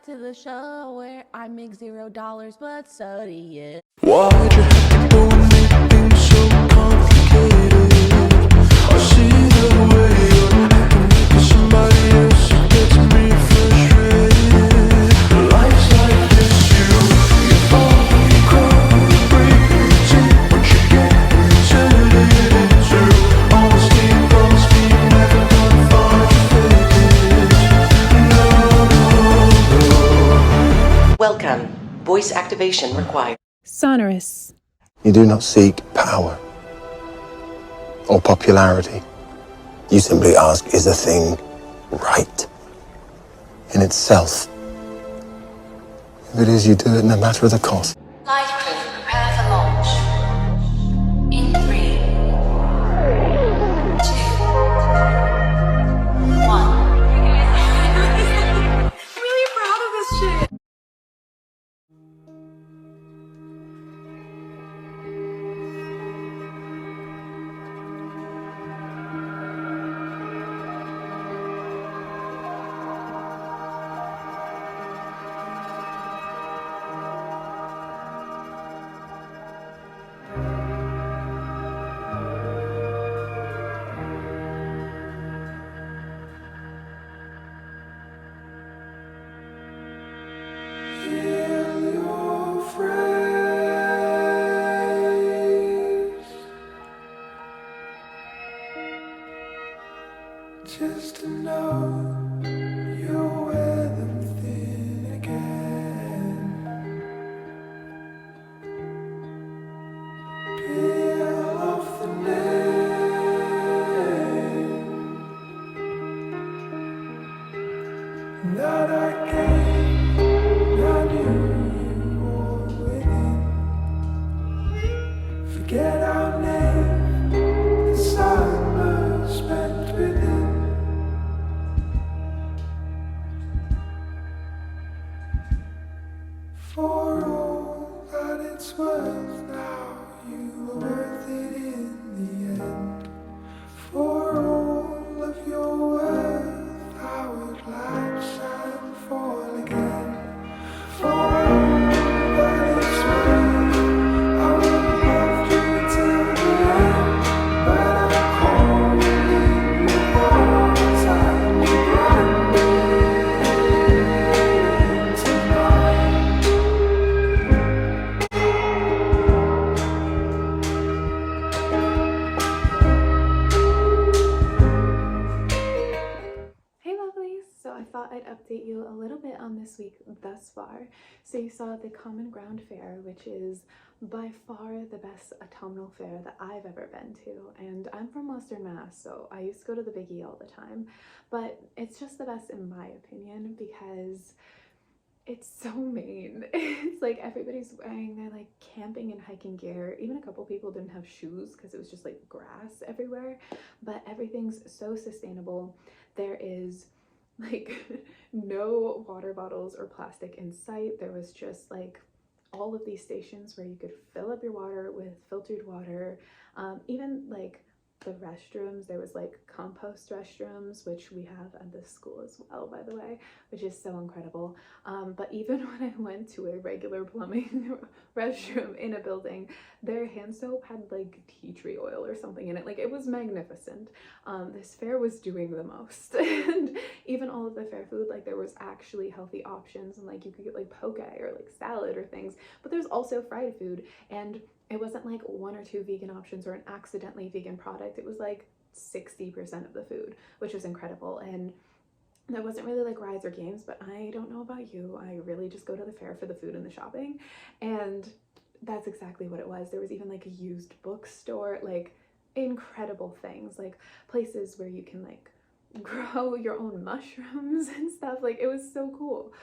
back to the show where I make $0, but so do you. Why'd you have to go and make things so complicated? I see the way you're acting with somebody else. It gets me frustrated. Life's like this, you fall, you crawl, you break, you take what you get, you turn it into honesty. Promise me you're never gonna find your fake it. No, no. Welcome. Voice activation required. Sonorous. You do not seek power or popularity. You simply ask, is a thing right in itself? If it is, you do it no matter the cost. Flight crew, prepare for launch. In 3, 2, 1. I'm really proud of this shit. Just to know you'll wear them thin again. Peel off the name that I gave. I knew you were within. Forget our name, the summer spent within. For all that it's worth, now you are worth it in the end. For all of your worth, I would lapse and fall again. For all that it's worth, I would love you till the end. But I'm calling in your heart and you're running tonight. Hey lovelies! So I thought I'd update you a little bit on this week thus far. So you saw the Common Ground Fair, which is by far the best autumnal fair that I've ever been to. And I'm from Western Mass, so I used to go to the Big E all the time. But it's just the best in my opinion because it's so mean. It's like everybody's wearing their like camping and hiking gear. Even a couple people didn't have shoes because it was just like grass everywhere. But everything's so sustainable. There is like no water bottles or plastic in sight. There was just like all of these stations where you could fill up your water with filtered water. Even like the restrooms, there was like compost restrooms, which we have at this school as well, by the way, which is so incredible. But even when I went to a regular plumbing restroom in a building, their hand soap had like tea tree oil or something in it. Like it was magnificent. This fair was doing the most. And even all of the fair food, like there was actually healthy options, and like you could get like poke or like salad or things, but there's also fried food, and it wasn't like 1 or 2 vegan options or an accidentally vegan product. It was like 60% of the food, which was incredible. And there wasn't really like rides or games, but I don't know about you, I really just go to the fair for the food and the shopping, and that's exactly what it was. There was even like a used bookstore, like incredible things, like places where you can like grow your own mushrooms and stuff. Like it was so cool.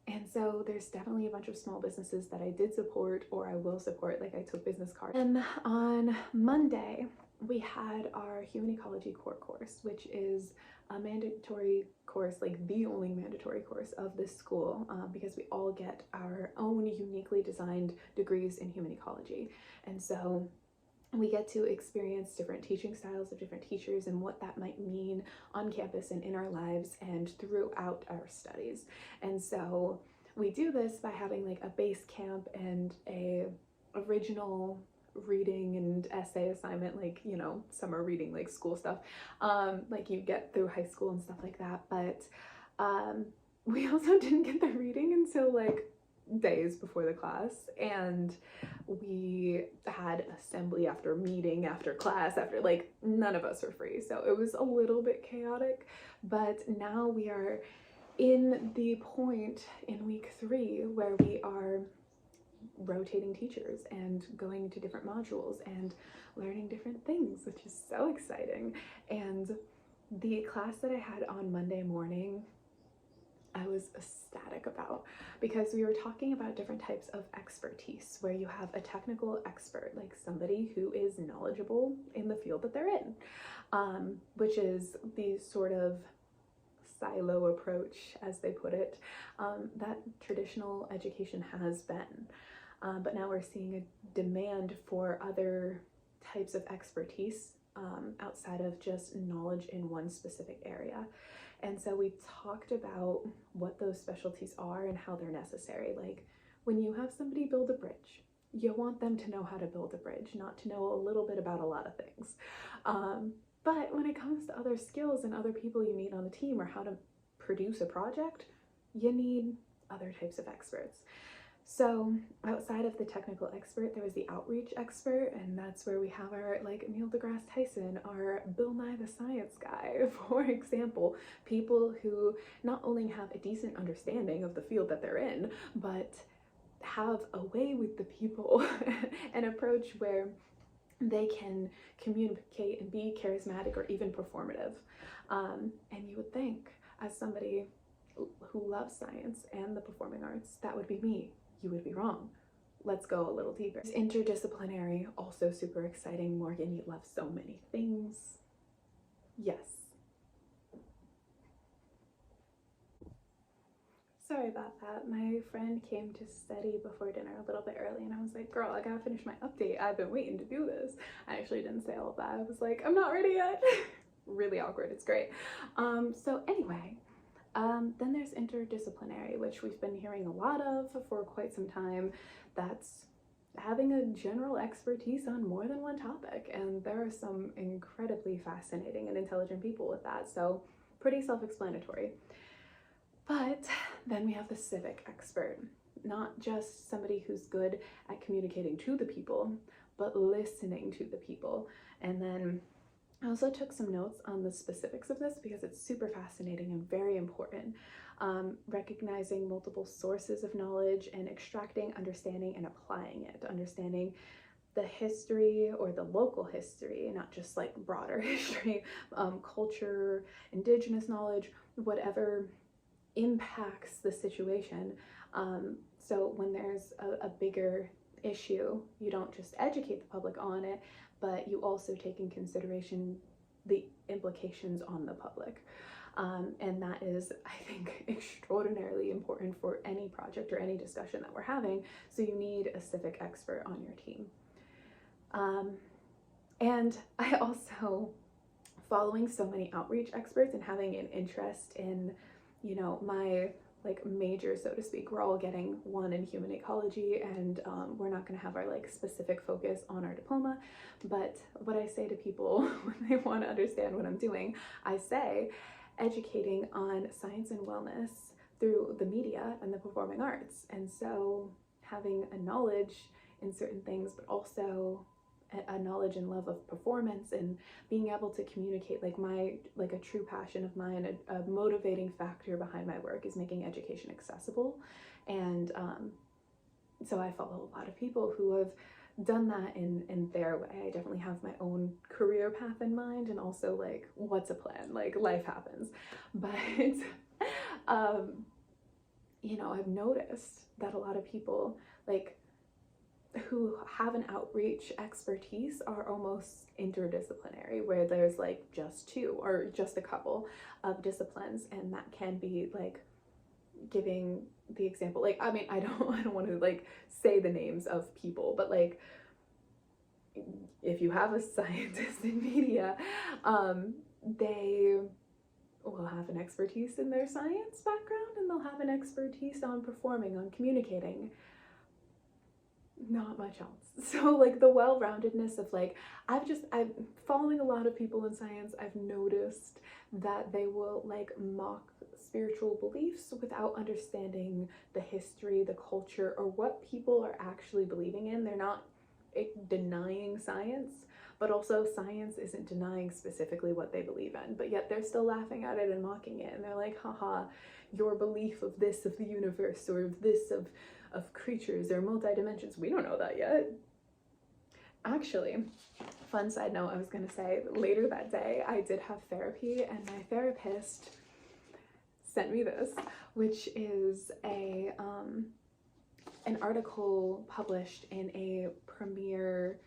And so there's definitely a bunch of small businesses that I did support or I will support. Like I took business cards. And on Monday, we had our human ecology core course, which is a mandatory course, like the only mandatory course of this school, because we all get our own uniquely designed degrees in human ecology. And so we get to experience different teaching styles of different teachers and what that might mean on campus and in our lives and throughout our studies. And so we do this by having like a base camp and a original reading and essay assignment, like, you know, summer reading, like school stuff, like you get through high school and stuff like that. But we also didn't get the reading until like days before the class, and we had assembly after meeting after class after, like, none of us were free, so it was a little bit chaotic. But now we are in the point in week 3 where we are rotating teachers and going to different modules and learning different things, which is so exciting. And the class that I had on Monday morning, I was ecstatic about, because we were talking about different types of expertise, where you have a technical expert, like somebody who is knowledgeable in the field that they're in, which is the sort of silo approach, as they put it, that traditional education has been. But now we're seeing a demand for other types of expertise outside of just knowledge in one specific area. And so we talked about what those specialties are and how they're necessary. Like, when you have somebody build a bridge, you want them to know how to build a bridge, not to know a little bit about a lot of things. But when it comes to other skills and other people you need on the team, or how to produce a project, you need other types of experts. So outside of the technical expert, there was the outreach expert, and that's where we have our, like, Neil deGrasse Tyson, our Bill Nye the Science Guy, for example, people who not only have a decent understanding of the field that they're in, but have a way with the people, an approach where they can communicate and be charismatic or even performative. And you would think, as somebody who loves science and the performing arts, that would be me. You would be wrong. Let's go a little deeper. Interdisciplinary, also super exciting. Morgan, you love so many things. Yes. Sorry about that. My friend came to study before dinner a little bit early, and I was like, girl, I gotta finish my update. I've been waiting to do this. I actually didn't say all of that. I was like, I'm not ready yet. Really awkward. It's great. So anyway, then there's interdisciplinary, which we've been hearing a lot of for quite some time. That's having a general expertise on more than one topic, and there are some incredibly fascinating and intelligent people with that, so pretty self-explanatory. But then we have the civic expert, not just somebody who's good at communicating to the people, but listening to the people. And then I also took some notes on the specifics of this because it's super fascinating and very important. Recognizing multiple sources of knowledge and extracting, understanding, and applying it. Understanding the history, or the local history, not just like broader history, culture, indigenous knowledge, whatever impacts the situation. So when there's a bigger issue, you don't just educate the public on it, but you also take in consideration the implications on the public. And that is, I think, extraordinarily important for any project or any discussion that we're having. So you need a civic expert on your team. And I also, following so many outreach experts and having an interest in, you know, my like major, so to speak, we're all getting one in human ecology, and we're not going to have our like specific focus on our diploma. But what I say to people when they want to understand what I'm doing, I say educating on science and wellness through the media and the performing arts. And so having a knowledge in certain things, but also a knowledge and love of performance, and being able to communicate, like a true passion of mine, a motivating factor behind my work is making education accessible. And so I follow a lot of people who have done that in their way. I definitely have my own career path in mind, and also like, what's a plan? Like, life happens. But you know, I've noticed that a lot of people like who have an outreach expertise are almost interdisciplinary, where there's like just two or just a couple of disciplines, and that can be like giving the example, like, I mean, I don't want to like say the names of people, but like if you have a scientist in media, they will have an expertise in their science background, and they'll have an expertise on performing, on communicating. Not much else. So like the well-roundedness of like, I'm following a lot of people in science. I've noticed that they will like mock spiritual beliefs without understanding the history, the culture, or what people are actually believing in. They're not denying science, but also science isn't denying specifically what they believe in, but yet they're still laughing at it and mocking it. And they're like, haha, your belief of this, of the universe, or of this, of creatures or multi-dimensions. We don't know that yet. Actually, fun side note, I was gonna say, later that day, I did have therapy, and my therapist sent me this, which is an article published in a premier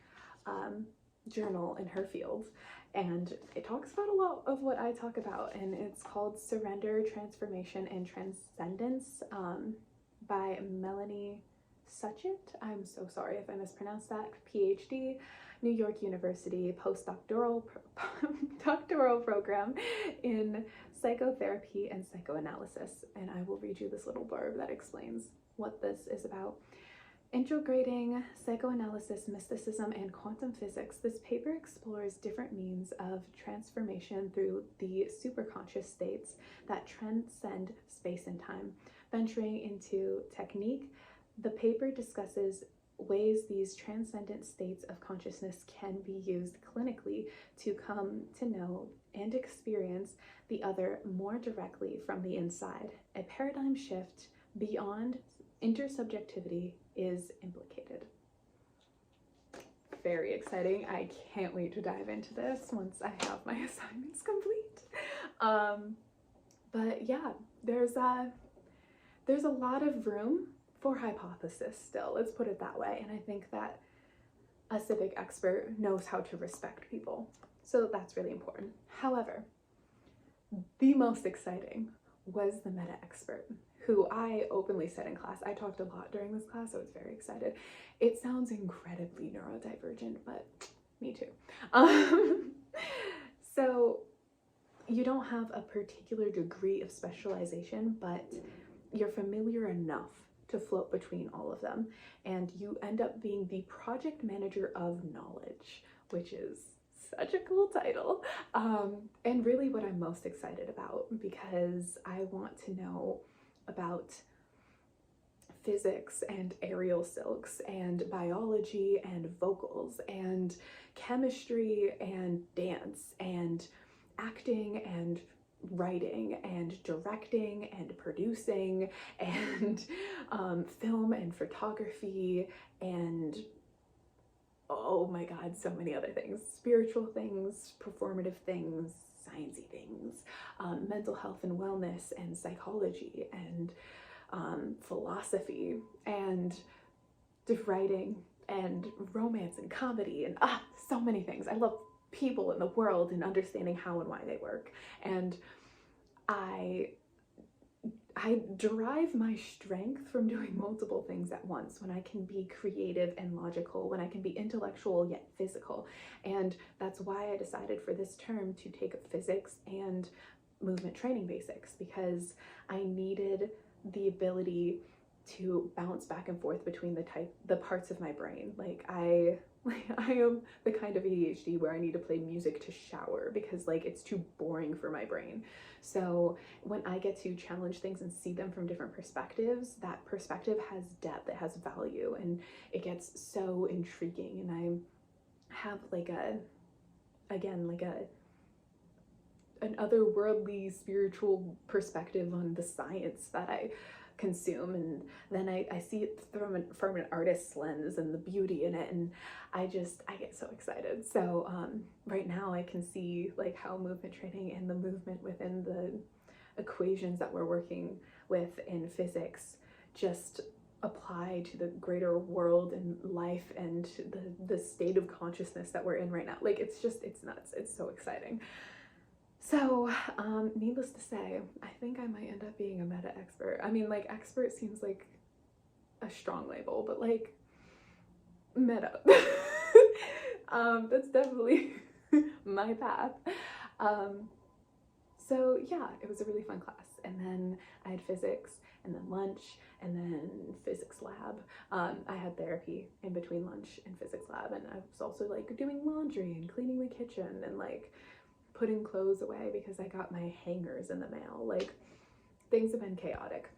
journal in her field, and it talks about a lot of what I talk about, and it's called Surrender, Transformation, and Transcendence by Melanie Suchett. I'm so sorry if I mispronounced that. PhD, New York University, postdoctoral doctoral program in psychotherapy and psychoanalysis. And I will read you this little blurb that explains what this is about. Integrating psychoanalysis, mysticism, and quantum physics, this paper explores different means of transformation through the superconscious states that transcend space and time. Venturing into technique, the paper discusses ways these transcendent states of consciousness can be used clinically to come to know and experience the other more directly from the inside. A paradigm shift beyond intersubjectivity is implicated. Very exciting. I can't wait to dive into this once I have my assignments complete. But yeah, there's a lot of room for hypothesis still, let's put it that way. And I think that a civic expert knows how to respect people. So that's really important. However, the most exciting was the meta expert, who I openly said in class. I talked a lot during this class. I was very excited. It sounds incredibly neurodivergent, but me too. So you don't have a particular degree of specialization, but you're familiar enough to float between all of them, and you end up being the project manager of knowledge, which is such a cool title, and really what I'm most excited about, because I want to know about physics and aerial silks and biology and vocals and chemistry and dance and acting and writing and directing and producing and film and photography and oh my god, so many other things, spiritual things, performative things, sciencey things, mental health and wellness and psychology and philosophy and writing and romance and comedy and so many things. I love people in the world and understanding how and why they work, and I derive my strength from doing multiple things at once, when I can be creative and logical, when I can be intellectual yet physical. And that's why I decided for this term to take physics and movement training basics, because I needed the ability to bounce back and forth between the parts of my brain. Like I am the kind of ADHD where I need to play music to shower because like it's too boring for my brain. So when I get to challenge things and see them from different perspectives, that perspective has depth, it has value, and it gets so intriguing. And I have like an otherworldly spiritual perspective on the science that I consume, and then I see it from an artist's lens and the beauty in it, and I get so excited. So right now I can see like how movement training and the movement within the equations that we're working with in physics just apply to the greater world and life and the state of consciousness that we're in right now. Like it's nuts. It's so exciting. So, needless to say, I think I might end up being a meta expert. I mean, like, expert seems like a strong label, but like, meta. That's definitely my path. So yeah, it was a really fun class. And then I had physics, and then lunch, and then physics lab. I had therapy in between lunch and physics lab, and I was also like doing laundry and cleaning the kitchen and like putting clothes away because I got my hangers in the mail. Like, things have been chaotic.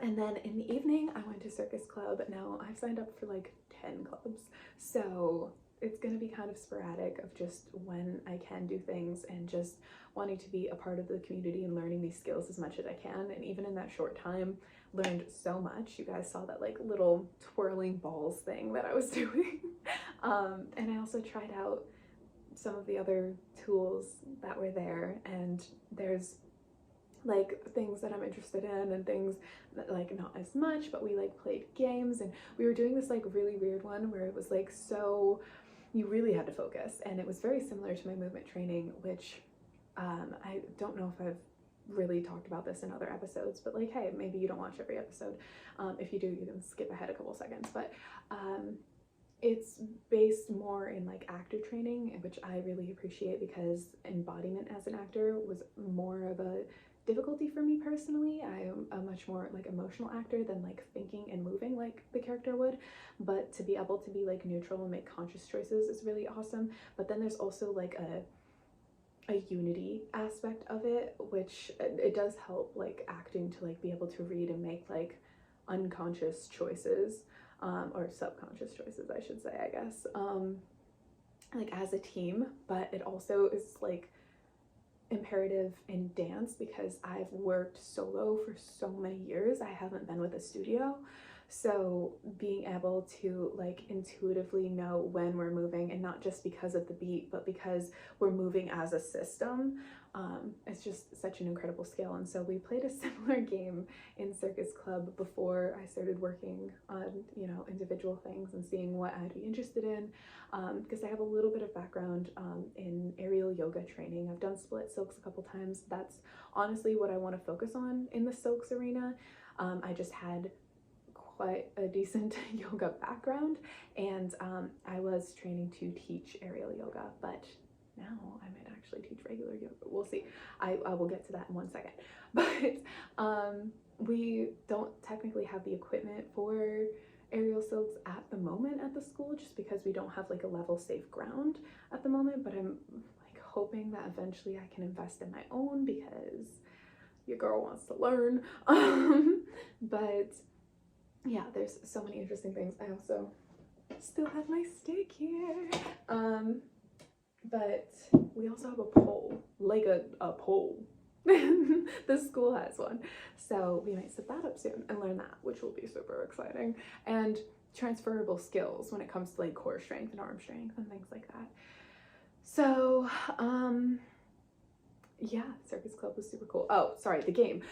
And then in the evening, I went to circus club. Now I've signed up for like 10 clubs, so it's gonna be kind of sporadic of just when I can do things and just wanting to be a part of the community and learning these skills as much as I can. And even in that short time, learned so much. You guys saw that like little twirling balls thing that I was doing. And I also tried out some of the other tools that were there, and there's like things that I'm interested in and things that like not as much, but we like played games, and we were doing this like really weird one where it was like, so you really had to focus, and it was very similar to my movement training, which I don't know if I've really talked about this in other episodes, but like, hey, maybe you don't watch every episode. If you do, you can skip ahead a couple seconds, but it's based more in like actor training, which I really appreciate because embodiment as an actor was more of a difficulty for me personally. I am a much more like emotional actor than like thinking and moving like the character would, but to be able to be like neutral and make conscious choices is really awesome. But then there's also like a unity aspect of it, which it does help like acting to like be able to read and make like unconscious choices, or subconscious choices I should say, I guess, like as a team. But it also is like imperative in dance because I've worked solo for so many years. I haven't been with a studio, so being able to like intuitively know when we're moving, and not just because of the beat, but because we're moving as a system, it's just such an incredible skill. And so we played a similar game in circus club before I started working on, you know, individual things and seeing what I'd be interested in, because I have a little bit of background in aerial yoga training. I've done split silks a couple times. That's honestly what I want to focus on in the silks arena. I just had quite a decent yoga background, and I was training to teach aerial yoga, but now I might actually teach regular yoga. We'll see. I will get to that in one second. But we don't technically have the equipment for aerial silks at the moment at the school, just because we don't have like a level safe ground at the moment. But I'm like hoping that eventually I can invest in my own, because your girl wants to learn. But yeah, there's so many interesting things. I also still have my stick here. But we also have a pole, like a pole. The school has one. So we might set that up soon and learn that, which will be super exciting. And transferable skills when it comes to like core strength and arm strength and things like that. So, yeah, circus club was super cool. Oh, sorry, the game.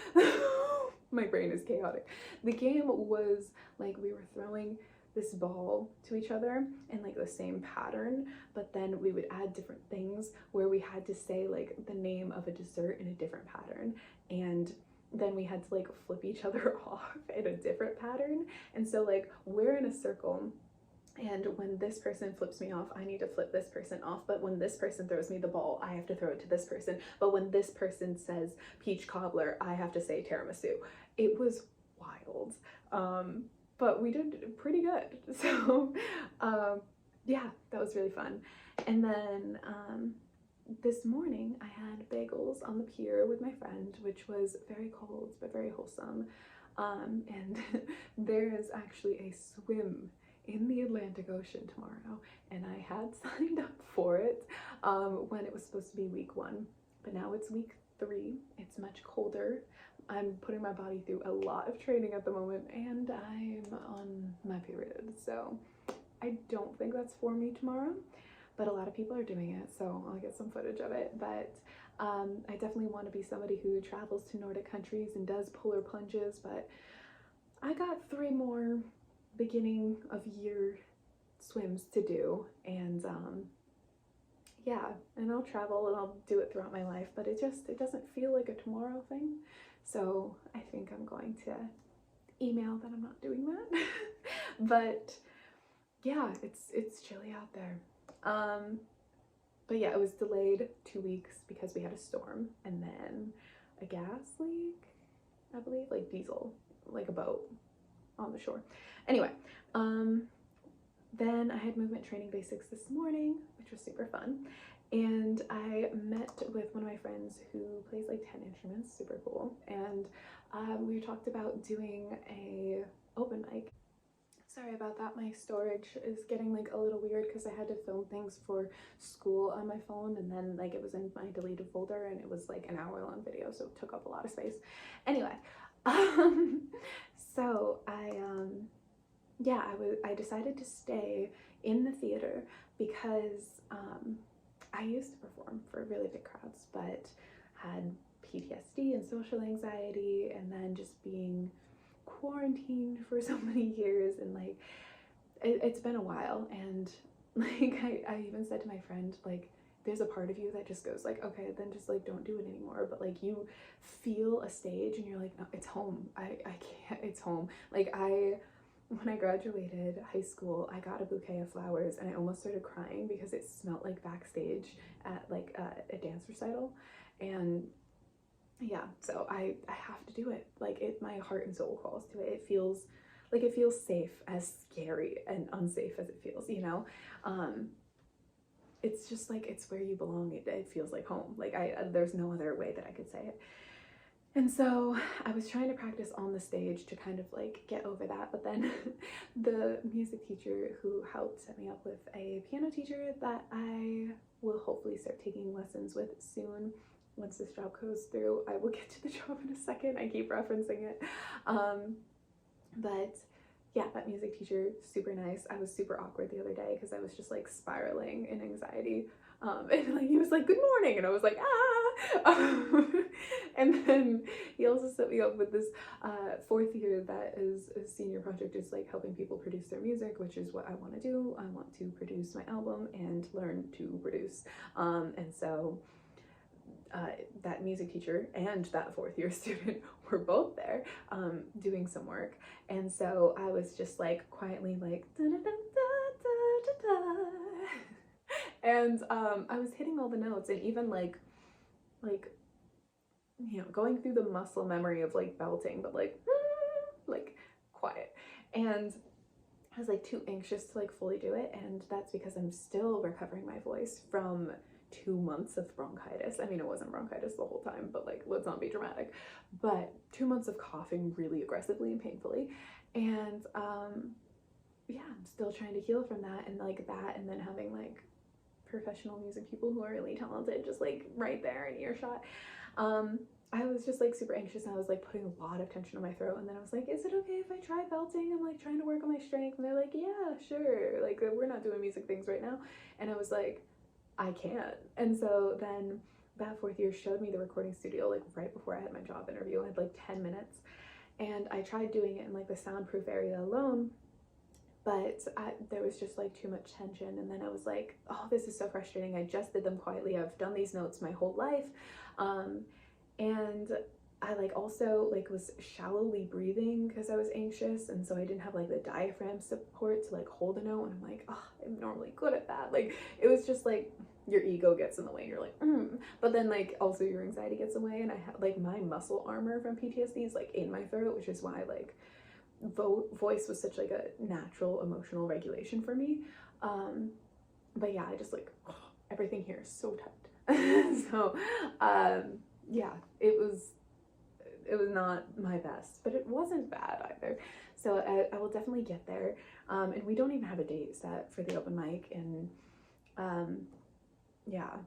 My brain is chaotic. The game was like we were throwing this ball to each other in like the same pattern, but then we would add different things where we had to say like the name of a dessert in a different pattern, and then we had to like flip each other off in a different pattern. And so like we're in a circle, and when this person flips me off, I need to flip this person off. But when this person throws me the ball, I have to throw it to this person. But when this person says peach cobbler, I have to say tiramisu. It was wild. But we did pretty good. So yeah, that was really fun. And then this morning I had bagels on the pier with my friend, which was very cold but very wholesome. And there is actually a swim in the Atlantic Ocean tomorrow, and I had signed up for it when it was supposed to be week 1, but now it's week 3. It's much colder. I'm putting my body through a lot of training at the moment, and I'm on my period, so I don't think that's for me tomorrow, but a lot of people are doing it, so I'll get some footage of it. But I definitely want to be somebody who travels to Nordic countries and does polar plunges, but I got 3 more beginning of year swims to do, and yeah, and I'll travel and I'll do it throughout my life, but it doesn't feel like a tomorrow thing. So I think I'm going to email that I'm not doing that. But yeah, it's chilly out there. But yeah, it was delayed 2 weeks because we had a storm and then a gas leak, I believe, like diesel, like a boat on the shore. Anyway, then I had movement training basics this morning, which was super fun. And I met with one of my friends who plays like 10 instruments, super cool. And we talked about doing a open mic. Sorry about that, my storage is getting like a little weird because I had to film things for school on my phone, and then like it was in my deleted folder and it was like an hour-long video, so it took up a lot of space. Anyway, so I decided to stay in the theater because I used to perform for really big crowds, but had PTSD and social anxiety, and then just being quarantined for so many years, and like it's been a while, and like I even said to my friend, like, there's a part of you that just goes like, okay, then just like don't do it anymore. But like you feel a stage and you're like, no, it's home. I can't, it's home. Like when I graduated high school, I got a bouquet of flowers and I almost started crying because it smelled like backstage at like a dance recital. And yeah, so I have to do it. Like my heart and soul calls to it. It feels safe, as scary and unsafe as it feels, you know? It's just like, it's where you belong. It feels like home. Like there's no other way that I could say it. And so I was trying to practice on the stage to kind of like get over that, but then the music teacher who helped set me up with a piano teacher that I will hopefully start taking lessons with soon. Once this job goes through, I will get to the job in a second. I keep referencing it. But yeah, that music teacher, super nice. I was super awkward the other day because I was just like spiraling in anxiety. And like he was like, good morning, and I was like, ah. And then he also set me up with this fourth year that is a senior project, is like helping people produce their music, which is what I want to do. I want to produce my album and learn to produce. And so that music teacher and that fourth year student were both there doing some work. And so I was just like quietly like da, da, da, da, da, da. And I was hitting all the notes, and even like you know, going through the muscle memory of like belting, but like quiet. And I was like too anxious to like fully do it, and that's because I'm still recovering my voice from 2 months of bronchitis. I mean, it wasn't bronchitis the whole time, but like, let's not be dramatic. But 2 months of coughing really aggressively and painfully. And yeah, I'm still trying to heal from that, and like that, and then having like professional music people who are really talented just like right there in earshot. I was just like super anxious, and I was like putting a lot of tension on my throat, and then I was like, is it okay if I try belting? I'm like trying to work on my strength, and they're like, yeah, sure, like we're not doing music things right now. And I was like, I can't. And so then that fourth year showed me the recording studio like right before I had my job interview. I had like 10 minutes, and I tried doing it in like the soundproof area alone, but there was just like too much tension. And then I was like, oh, this is so frustrating. I just did them quietly. I've done these notes my whole life. And I like also like was shallowly breathing because I was anxious, and so I didn't have like the diaphragm support to like hold a note, and I'm like, oh, I'm normally good at that. Like it was just like your ego gets in the way, and you're like, but then like also your anxiety gets in the way, and I had like my muscle armor from PTSD is like in my throat, which is why like voice was such like a natural emotional regulation for me. But yeah, I just like, oh, everything here is so tight. So yeah, it was not my best, but it wasn't bad either. So I will definitely get there. And we don't even have a date set for the open mic, and yeah,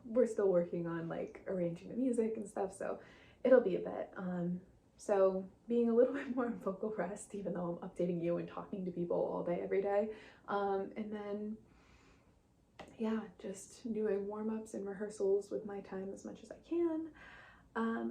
we're still working on like arranging the music and stuff, so it'll be a bit. So being a little bit more vocal rest, even though I'm updating you and talking to people all day every day. And then yeah, just doing warm-ups and rehearsals with my time as much as I can.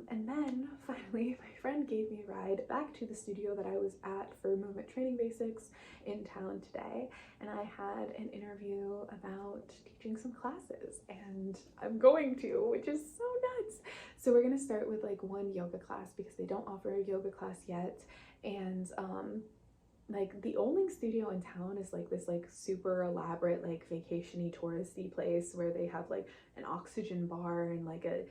And then finally my friend gave me a ride back to the studio that I was at for movement training basics in town today, and I had an interview about teaching some classes, and I'm going to, which is so nuts. So we're gonna start with like one yoga class because they don't offer a yoga class yet, and like the only studio in town is like this like super elaborate like vacation-y touristy place where they have like an oxygen bar and like a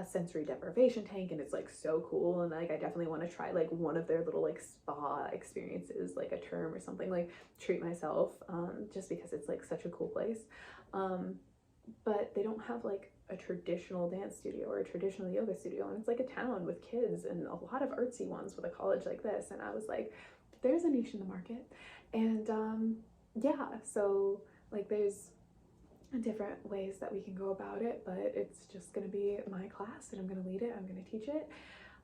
sensory deprivation tank, and it's like so cool, and like I definitely want to try like one of their little like spa experiences, like a term or something, like treat myself, just because it's like such a cool place. But they don't have like a traditional dance studio or a traditional yoga studio, and it's like a town with kids and a lot of artsy ones with a college like this, and I was like, there's a niche in the market. And yeah, so like there's different ways that we can go about it, but it's just going to be my class and I'm going to lead it, I'm going to teach it.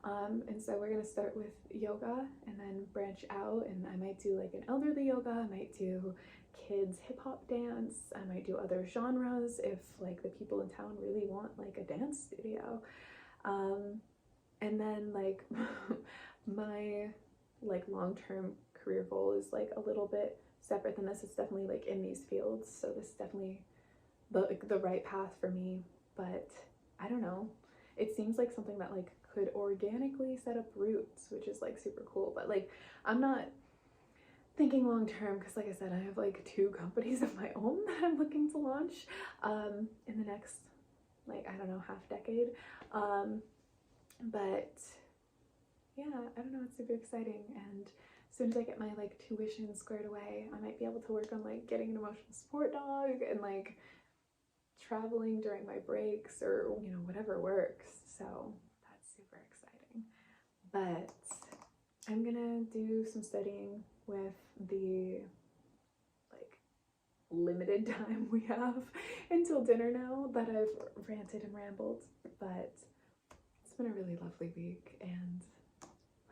And so we're going to start with yoga and then branch out, and I might do like an elderly yoga, I might do kids hip-hop dance, I might do other genres if like the people in town really want like a dance studio. And then like my like long-term career goal is like a little bit separate than this. It's definitely like in these fields, so this is definitely the right path for me, but I don't know, it seems like something that like could organically set up roots, which is like super cool. But like I'm not thinking long term because like I said, I have like 2 companies of my own that I'm looking to launch in the next like, I don't know, half decade. But yeah, I don't know, it's super exciting, and as soon as I get my like tuition squared away, I might be able to work on like getting an emotional support dog and like traveling during my breaks, or you know, whatever works. So that's super exciting. But I'm gonna do some studying with the like limited time we have until dinner now that I've ranted and rambled. But it's been a really lovely week, and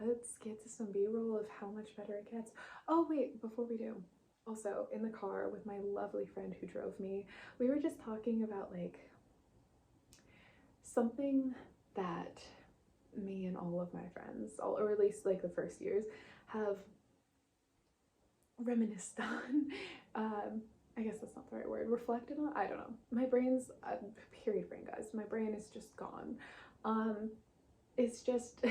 let's get to some b-roll of how much better it gets. Oh wait, before we do, also in the car with my lovely friend who drove me, we were just talking about like something that me and all of my friends, or at least like the first years, have reminisced on. I guess that's not the right word. Reflected on? I don't know. My brain's period brain, guys. My brain is just gone. It's just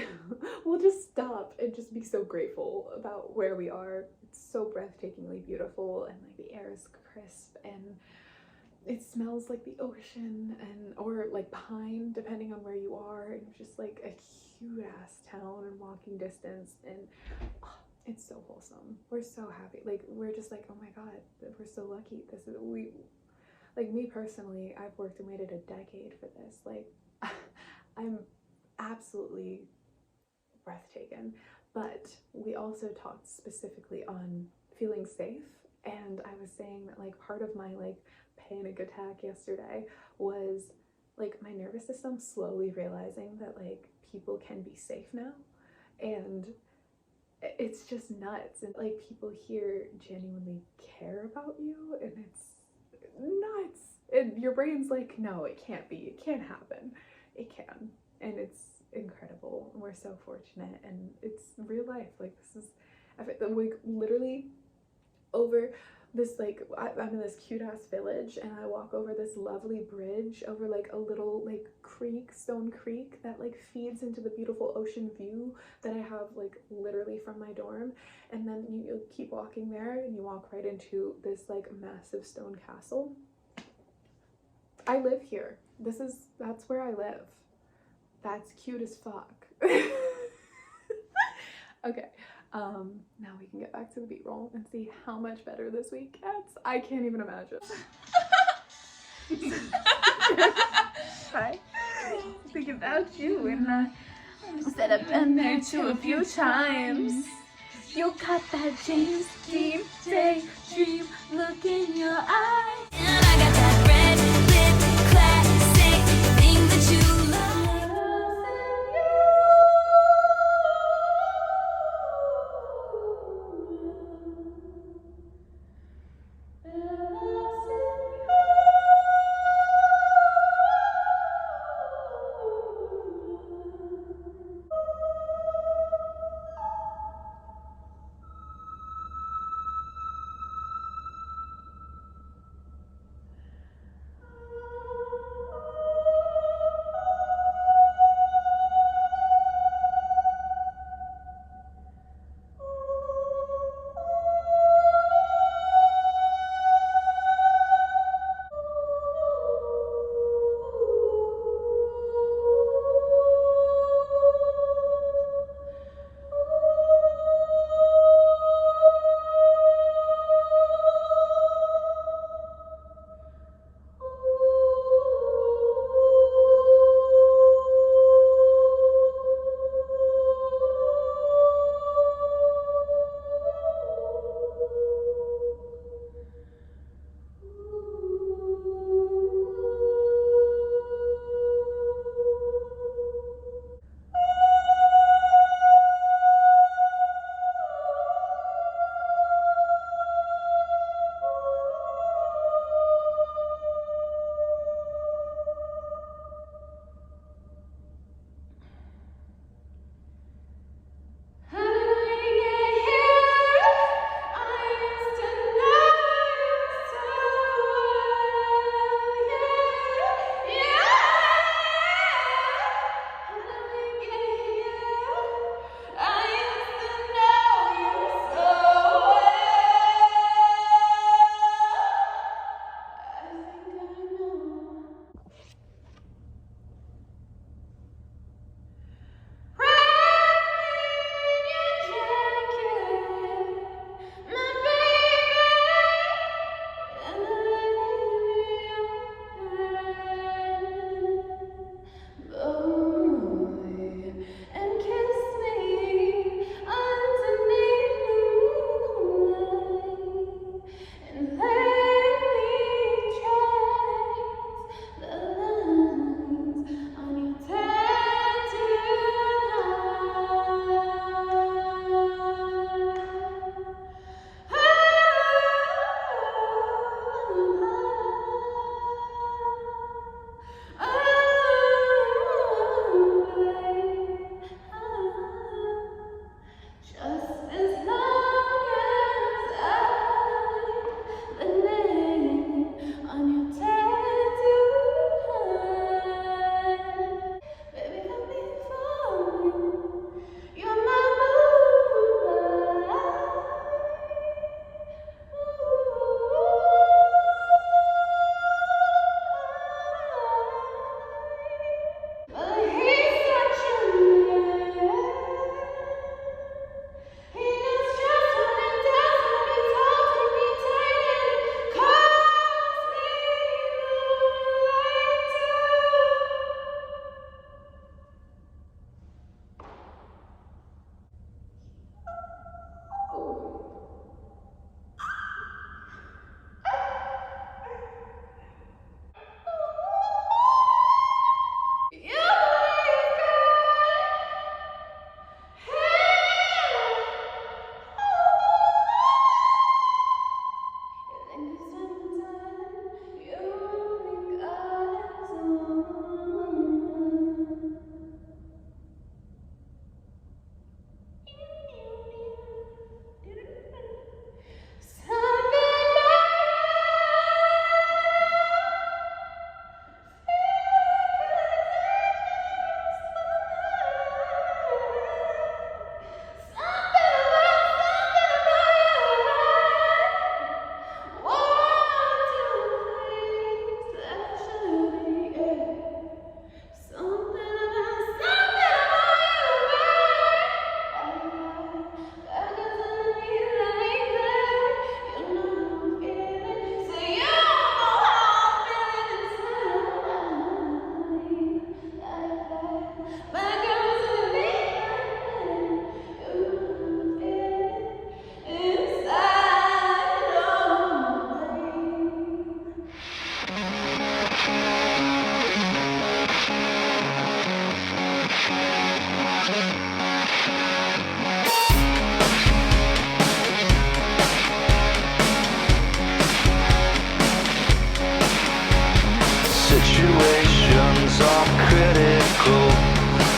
we'll just stop and just be so grateful about where we are. It's so breathtakingly beautiful, and like the air is crisp, and it smells like the ocean, and or like pine depending on where you are, and just like a cute ass town and walking distance, and it's so wholesome. We're so happy. Like we're just like, oh my god, we're so lucky. This is like me personally, I've worked and waited a decade for this. Like I'm absolutely breathtaking. But we also talked specifically on feeling safe, and I was saying that like part of my like panic attack yesterday was like my nervous system slowly realizing that like people can be safe now, and it's just nuts. And like people here genuinely care about you, and it's nuts, and your brain's like, no, it can't be, it can't happen. It can, and it's incredible. We're so fortunate, and it's real life. Like this is like literally over this like I'm in this cute ass village, and I walk over this lovely bridge over like a little like creek, stone creek, that like feeds into the beautiful ocean view that I have like literally from my dorm. And then you keep walking there and you walk right into this like massive stone castle. I live here. That's where I live. That's cute as fuck. Okay, now we can get back to the b-roll and see how much better this week gets. I can't even imagine. Hi. Think about you when I said I've been there too a few times. You got that James Dean daydream look in your eyes. And I got that red lip classic thing that you love. Situations are critical.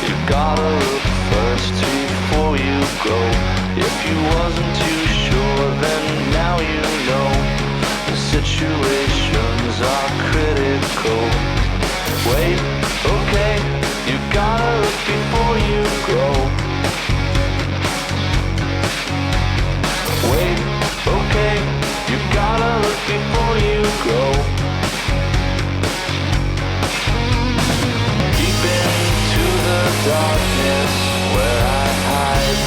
You gotta look first before you go. If you wasn't too sure, then now you know. The situations are critical. Wait, okay, you gotta look before you go. Wait, okay, you gotta look before you go. Deep into the darkness where I hide,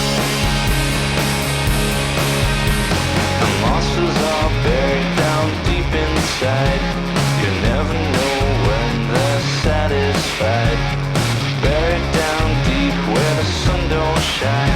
the monsters are buried down deep inside. You never know when they're satisfied. Buried down deep where the sun don't shine.